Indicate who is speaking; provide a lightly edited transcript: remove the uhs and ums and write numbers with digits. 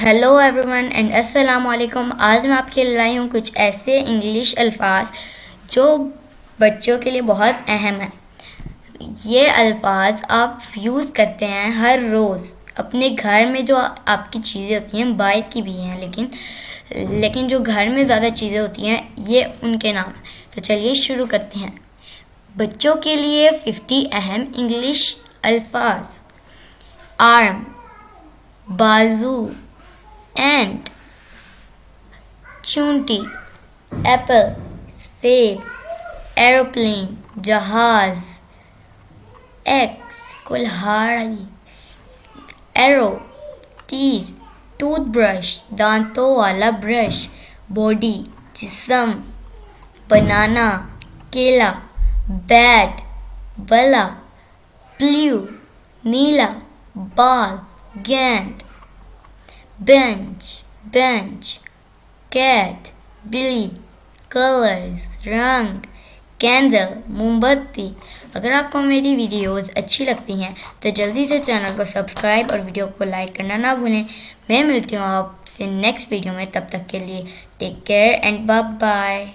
Speaker 1: Hello everyone and अस्सलाम वालेकुम। आज मैं आपके लिए लाई हूँ कुछ ऐसे इंग्लिश अल्फाज जो बच्चों के लिए बहुत अहम है। ये अल्फाज आप यूज़ करते हैं हर रोज़ अपने घर में। जो आपकी चीज़ें होती हैं बाहर की भी हैं, लेकिन जो घर में ज़्यादा चीज़ें होती हैं ये उनके नाम हैं। तो चलिए शुरू करते हैं। बच्चों के लिए 50 अहम इंग्लिश अल्फाज। आर्म, बाजू, एंट, चूंटी, एप्पल, सेब, एरोप्लेन, जहाज, एक्स, कुल्हाड़ी, एरो, तीर, टूथब्रश, दांतों वाला ब्रश, बॉडी, जिस्म, बनाना, केला, बैट, बला, ब्लू, नीला, बाल, गेंद, बेंच, कैट, बिल्ली, कलर्स, रंग, कैंडल, मोमबत्ती। अगर आपको मेरी वीडियोस अच्छी लगती हैं तो जल्दी से चैनल को सब्सक्राइब और वीडियो को लाइक करना ना भूलें। मैं मिलती हूँ आपसे नेक्स्ट वीडियो में, तब तक के लिए take care and bye bye.